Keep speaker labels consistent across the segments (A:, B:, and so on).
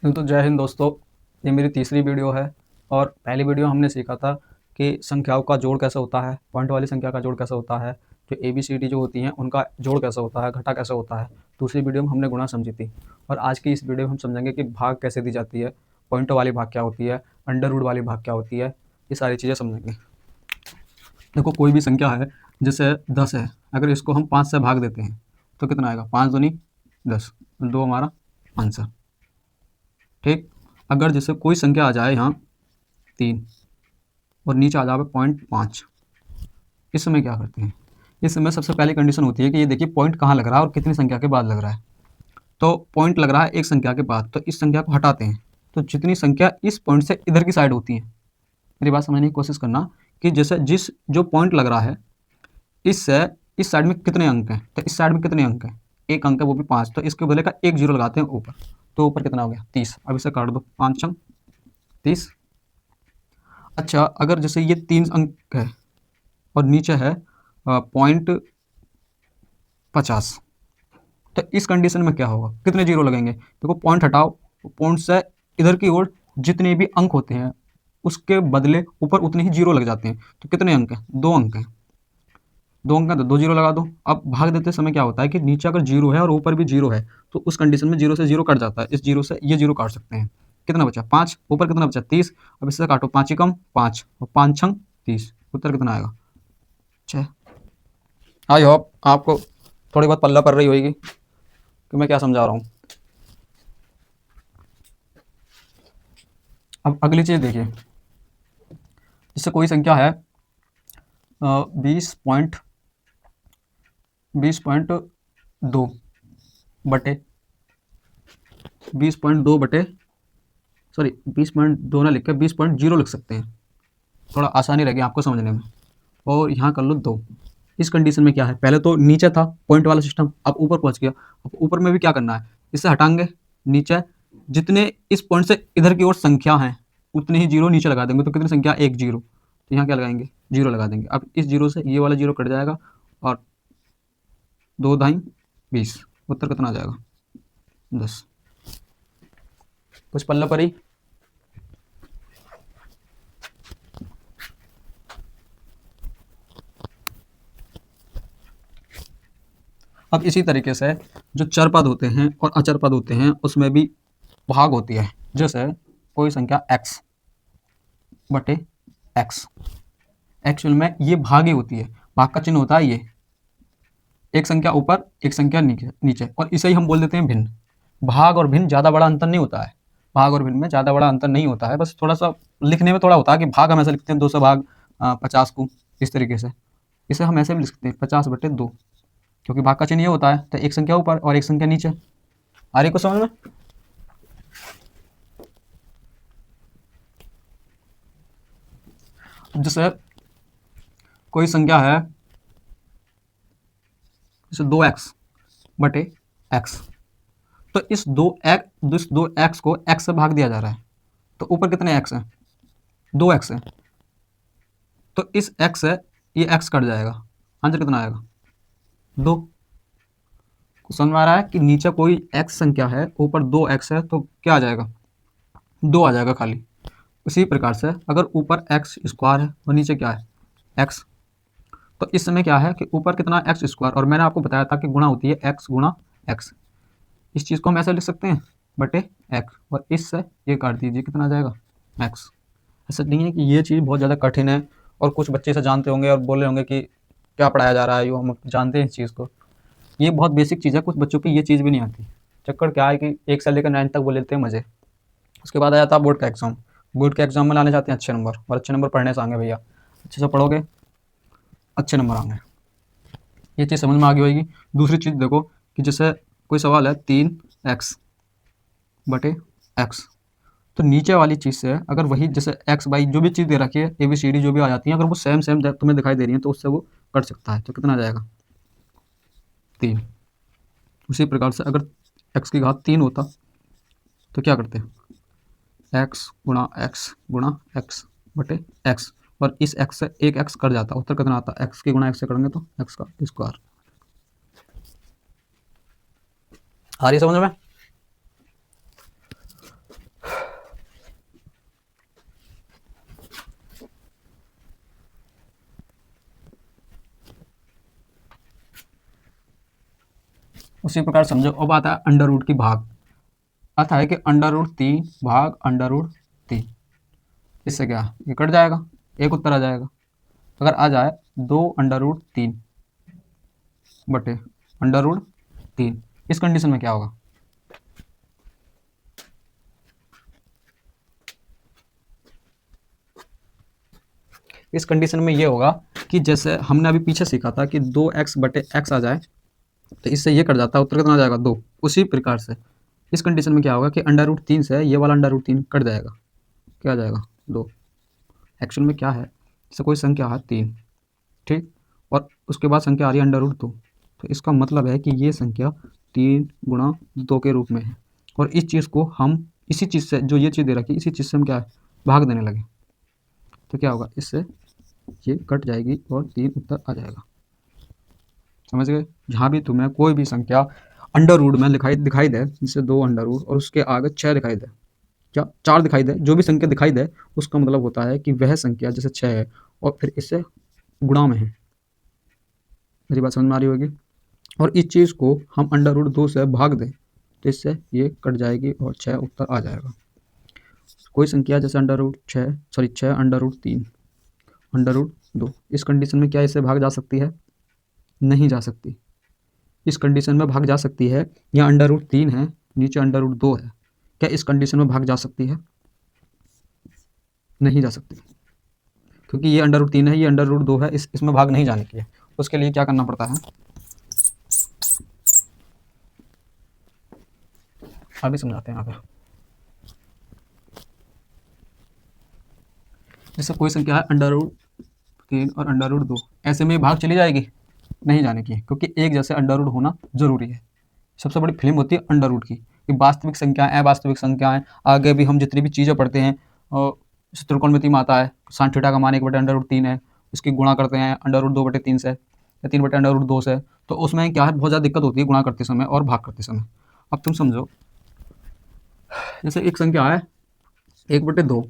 A: तो जय हिंद दोस्तों। ये मेरी तीसरी वीडियो है और पहली वीडियो हमने सीखा था कि संख्याओं का जोड़ कैसे होता है, पॉइंट वाली संख्या का जोड़ कैसे होता है, जो ABCD जो होती हैं उनका जोड़ कैसे होता है, घटा कैसे होता है। दूसरी वीडियो में हमने गुणा समझी थी और आज की इस वीडियो में हम समझेंगे कि भाग कैसे दी जाती है, पॉइंट वाली भाग क्या होती है, अंडर रूट वाली भाग क्या होती है, ये सारी चीज़ें समझेंगे। देखो, कोई भी संख्या है जैसे 10 है, अगर इसको हम 5 से भाग देते हैं तो कितना आएगा? 5 दूनी 10, 2 हमारा आंसर। ठीक। अगर जैसे कोई संख्या आ जाए यहाँ 3 और नीचे आ जाए 0.5, इस समय क्या करते हैं? इस समय सबसे पहली कंडीशन होती है कि ये देखिए पॉइंट कहाँ लग रहा है और कितनी संख्या के बाद लग रहा है। तो पॉइंट लग रहा है एक संख्या के बाद, तो इस संख्या को हटाते हैं। तो जितनी संख्या इस पॉइंट से इधर की साइड होती है, मेरी बात समझने की कोशिश करना कि जैसे जो पॉइंट लग रहा है इससे इस साइड में कितने अंक हैं, तो इस साइड में कितने अंक हैं? एक अंक है, वो भी 5, तो इसके बदले का एक जीरो लगाते हैं ऊपर, तो ऊपर कितना हो गया? 30। अब इसे काट दो, 5 अंक 30। अच्छा, अगर जैसे ये 3 अंक है और नीचे है 0.50, तो इस कंडीशन में क्या होगा? कितने जीरो लगेंगे? देखो, पॉइंट हटाओ, पॉइंट से इधर की ओर जितने भी अंक होते हैं उसके बदले ऊपर उतने ही जीरो लग जाते हैं। तो कितने अंक हैं? 2 अंक हैं। 2 अंक है तो 2 जीरो लगा दो। अब भाग देते समय क्या होता है कि नीचे अगर जीरो है और ऊपर भी जीरो है तो उस कंडीशन में जीरो से जीरो कट जाता है, इस जीरो से ये जीरो काट सकते हैं। कितना बचा? 5। ऊपर कितना बचा? 30। अब इससे काटो, 5 ही कम 5 और 5 छंग 30। उत्तर कितना आएगा? 6। आई होप आपको थोड़ी बहुत पल्ला पड़ रही होगी कि मैं क्या समझा रहा हूँ। अब अगली चीज़ देखिए, इससे कोई संख्या है 20.2 बटे 20.2 बटे, सॉरी 20.2 ना लिख के 20.0 लिख सकते हैं, थोड़ा आसानी रहेगी आपको समझने में। और यहाँ कर लो 2। इस कंडीशन में क्या है? पहले तो नीचे था पॉइंट वाला सिस्टम, अब ऊपर पहुँच गया। अब ऊपर में भी क्या करना है? इससे हटाएंगे नीचे, जितने इस पॉइंट से इधर की ओर संख्या हैं उतने ही जीरो नीचे लगा देंगे। तो कितनी संख्या? एक जीरो, तो यहाँ क्या लगाएंगे? जीरो लगा देंगे। अब इस जीरो से ये वाला जीरो कट जाएगा और 2 दाई 20। उत्तर कितना आ जाएगा? 10। कुछ पल्ला पड़ी? अब इसी तरीके से जो चर पद होते हैं और अचर पद होते हैं उसमें भी भाग होती है। जैसे कोई संख्या x बटे x, एक्चुअल में ये भाग ही होती है, भाग का चिन्ह होता है ये, एक संख्या ऊपर एक संख्या नीचे, और इसे ही हम बोल देते हैं भिन्न। भाग और भिन्न ज़्यादा बड़ा अंतर नहीं होता है, भाग और भिन्न में ज़्यादा बड़ा अंतर नहीं होता है, बस थोड़ा सा लिखने में थोड़ा होता है कि भाग हम ऐसे लिखते हैं 200 भाग 50 को, इस तरीके से। इसे हम ऐसे भी लिख सकते हैं 50 बटे 2, क्योंकि भाग का चिन्ह ये होता है, तो एक संख्या ऊपर और एक संख्या नीचे। आ रही को समझ में? जैसे कोई संख्या है जैसे 2x बटे x, तो इस 2x को x से भाग दिया जा रहा है, तो ऊपर कितने x हैं? 2x है, तो इस x से ये x कट जाएगा, आंसर कितना आएगा? 2। समझ में आ रहा है कि नीचे कोई x संख्या है, ऊपर 2x है, तो क्या आ जाएगा? 2 आ जाएगा खाली। उसी प्रकार से अगर ऊपर x स्क्वायर है और नीचे क्या है? x, तो इस समय क्या है कि ऊपर कितना? x स्क्वायर, और मैंने आपको बताया था कि गुणा होती है x गुणा x। इस चीज़ को हम ऐसे लिख सकते हैं बटे x, और इससे ये काट दीजिए, कितना आ जाएगा? x। ऐसा नहीं है कि ये चीज़ बहुत ज़्यादा कठिन है और कुछ बच्चे इसे जानते होंगे और बोल रहे होंगे कि क्या पढ़ाया जा रहा है, यो हम जानते हैं इस चीज़ को। ये बहुत बेसिक चीज़ है, कुछ बच्चों की ये चीज़ भी नहीं आती। चक्कर क्या है कि 1 से लेकर 9 तक वो लेते हैं मज़े, उसके बाद आ जाता है बोर्ड का एग्ज़ाम। बोर्ड के एग्ज़ाम में लाने चाहते हैं अच्छे नंबर, और अच्छे नंबर पढ़ने से आएंगे भैया, अच्छे से पढ़ोगे अच्छे नंबर आएंगे। ये चीज़ समझ में आ गई होगी। दूसरी चीज़ देखो कि जैसे कोई सवाल है 3x बटे x, तो नीचे वाली चीज़ से अगर वही जैसे x बाई जो भी चीज़ दे रखी है ABCD जो भी आ जाती है, अगर वो सेम सेम तुम्हें दिखाई दे रही है तो उससे वो कट सकता है। तो कितना आ जाएगा? 3। उसी प्रकार से अगर x की घात 3 होता तो क्या करते हैं? x गुणा x बटे x, और इस x से एक x कट जाता, उत्तर कितना आता? x की गुणा x से करेंगे तो x का स्क्वायर। आ रही समझ में? उसी प्रकार समझो। अब आता है अंडर रूट की भाग। आता है कि अंडर रूट 3 भाग अंडर रूट 3। इससे क्या ये कट जाएगा, एक उत्तर आ जाएगा। अगर आ जाए 2 अंडर रूट 3 बटे अंडर रूट 3, इस कंडीशन में क्या होगा? इस कंडीशन में ये होगा कि जैसे हमने अभी पीछे सीखा था कि 2x बटे x आ जाए तो इससे ये कट जाता है, उत्तर कितना आ जाएगा 2। उसी प्रकार से इस कंडीशन में क्या होगा कि अंडर रूट 3 से ये वाला अंडर रूट 3 कट जाएगा, क्या आ जाएगा 2। एक्चुअल में क्या है, जैसे कोई संख्या है 3, ठीक, और उसके बाद संख्या आ रही है अंडर रूट 2, तो इसका मतलब है कि ये संख्या 3 गुणा 2 के रूप में है। और इस चीज़ को हम इसी चीज़ से, जो ये चीज़ दे रखी है, इसी चीज़ से हम क्या है भाग देने लगे, तो क्या होगा, इससे ये कट जाएगी और 3 उत्तर आ जाएगा। समझ गए? जहाँ भी तुम्हें कोई भी संख्या अंडर रूट में दिखाई दे, जैसे 2 अंडर रूट और उसके आगे 6 दिखाई दे, क्या 4 दिखाई दे, जो भी संख्या दिखाई दे उसका मतलब होता है कि वह संख्या जैसे 6 है और फिर इससे गुणा में है। मेरी बात समझ में आ रही होगी। और इस चीज़ को हम अंडर रूट 2 से भाग दें तो इससे ये कट जाएगी और 6 उत्तर आ जाएगा। कोई संख्या जैसे under root 6 under root 3 under root 2, इस कंडीशन में क्या इससे भाग जा सकती है? नहीं जा सकती। इस कंडीशन में भाग जा सकती है, यहाँ अंडर रूट 3 है, नीचे अंडर रूट 2 है, क्या इस कंडीशन में भाग जा सकती है? नहीं जा सकती, क्योंकि ये अंडर रूट 3 है, ये अंडर रूट 2 है, इसमें भाग नहीं जाने की है। उसके लिए क्या करना पड़ता है, अभी समझाते हैं यहाँ पे। जैसे कोई संख्या है अंडर रूट 3 और अंडर रूट 2, ऐसे में भाग चली जाएगी, नहीं जाने की, क्योंकि एक जैसे अंडर रूट होना जरूरी है। सबसे बड़ी फिल्म होती है अंडर रूट की, कि वास्तविक संख्याएं अवास्तविक संख्याएं, आगे भी हम जितनी भी चीज़ें पढ़ते हैं, और त्रिकोणमिति में आता है साइन थीटा का मान 1/√3 है, इसकी गुणा करते हैं अंडर रूट 2/3 से या 3/√2 से, तो उसमें क्या है बहुत ज़्यादा दिक्कत होती है गुणा करते समय और भाग करते समय। अब तुम समझो, जैसे एक संख्या है 1/2,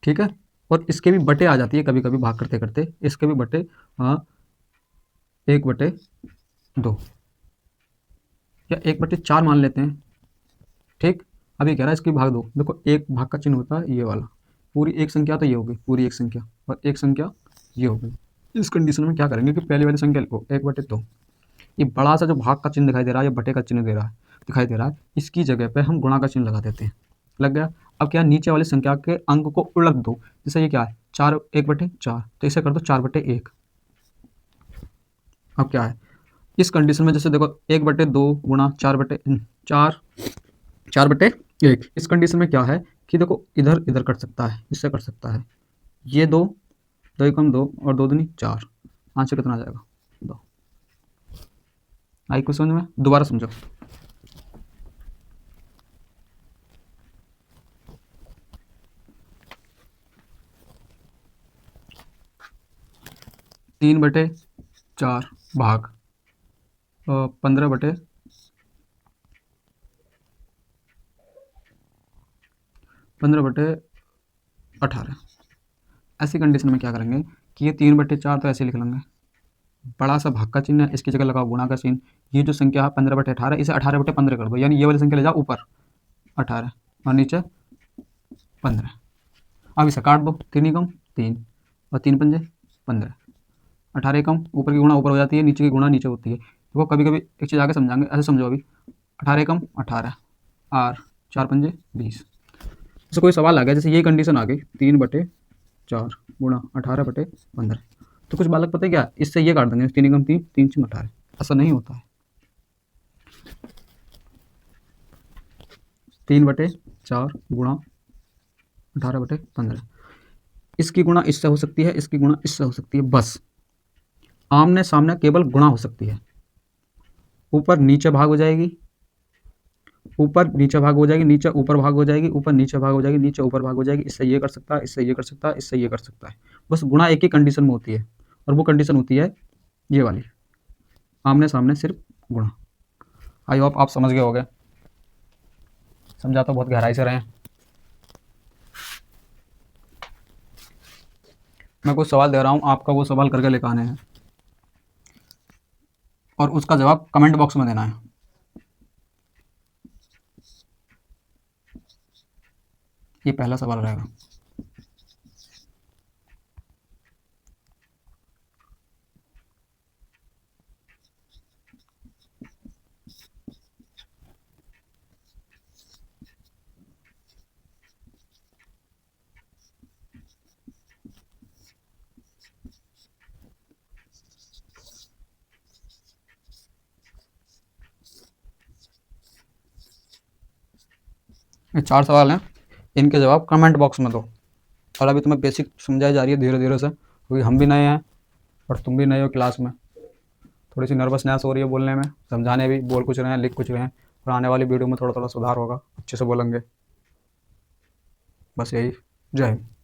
A: ठीक है, और इसके भी बटे आ जाती है कभी कभी भाग करते करते, इसके भी बटे 1/2 या 1/4 मान लेते हैं, ठीक। अभी कह रहा है इसकी भाग दो, देखो एक भाग का चिन्ह होता है ये वाला, पूरी एक संख्या तो ये होगी, पूरी एक संख्या और एक संख्या ये होगी। इस कंडीशन में क्या करेंगे कि पहली वाली संख्या लिखो 1/2, ये बड़ा सा जो भाग का चिन्ह दिखाई दे रहा है या बटे का चिन्ह दिखाई दे रहा है, इसकी जगह पे हम गुणा का चिन्ह लगा देते हैं। लग गया। अब क्या, नीचे वाली संख्या के अंक को उलट दो, जैसे ये क्या है 4, 1/4, तो इसे कर दो 4/1। अब क्या है इस कंडीशन में, जैसे देखो 1/2 गुणा 4/1, इस कंडीशन में क्या है कि देखो इधर इधर कट सकता है, इससे कट सकता है, ये 2, 2 एकम 2 और 2 दूनी 4, आंसर कितना आ जाएगा 2। आई कुछ समझ में? दोबारा समझो। तीन बटे चार भाग 15/18। ऐसी कंडीशन में क्या करेंगे कि ये 3/4 तो ऐसे लिख लेंगे, बड़ा सा भाग का चिन्ह है, इसकी जगह लगाओ गुणा का चिन्ह। ये जो संख्या है 15/18, इसे 18/15 कर दो, यानी ये वाली संख्या ले जाओ ऊपर 18 और नीचे 15। अब इसे काट दो, 3 एकम 3 और 3 पंजे 15, 18 एकम ऊपर की गुणा ऊपर हो जाती है, नीचे की गुणा नीचे होती है। देखो कभी कभी एक चीज़ आगे समझाएंगे, ऐसे समझो अभी 18 एकम 18 और 4 पंजे 20। जैसे कोई सवाल आ गया, जैसे ये कंडीशन आ गई 3/4 गुणा 18/15, तो कुछ बालक पता है क्या, इससे ये काट देंगे 3 एकम 3, 3 छंग 18। ऐसा नहीं होता है। 3/4 गुणा 18/15, इसकी गुणा इससे हो सकती है, इसकी गुणा इससे हो सकती है, बस आमने सामने केवल गुणा हो सकती है। ऊपर नीचे भाग हो जाएगी, ऊपर नीचे भाग हो जाएगी, नीचे ऊपर भाग हो जाएगी, ऊपर नीचे भाग हो जाएगी, नीचे ऊपर भाग हो जाएगी, इससे ये कर सकता है, इससे ये कर सकता है, इससे ये कर सकता है। बस गुणा एक ही कंडीशन में होती है, और वो कंडीशन होती है ये वाली, आमने सामने सिर्फ गुणा। आई होप आप समझ गए होंगे, समझा तो बहुत गहराई से रहे हैं। मैं कुछ सवाल दे रहा हूँ, आपका वो सवाल करके लेकर आने हैं और उसका जवाब कमेंट बॉक्स में देना है। ये पहला सवाल रहेगा। ये 4 सवाल हैं, इनके जवाब कमेंट बॉक्स में दो। और अभी तुम्हें बेसिक समझाई जा रही है धीरे धीरे से, क्योंकि हम भी नए हैं और तुम भी नए हो क्लास में। थोड़ी सी नर्वसनेस हो रही है बोलने में, समझाने भी बोल कुछ रहे हैं, लिख कुछ रहे हैं, और आने वाली वीडियो में थोड़ा थोड़ा सुधार होगा, अच्छे से बोलेंगे। बस यही। जय हिंद।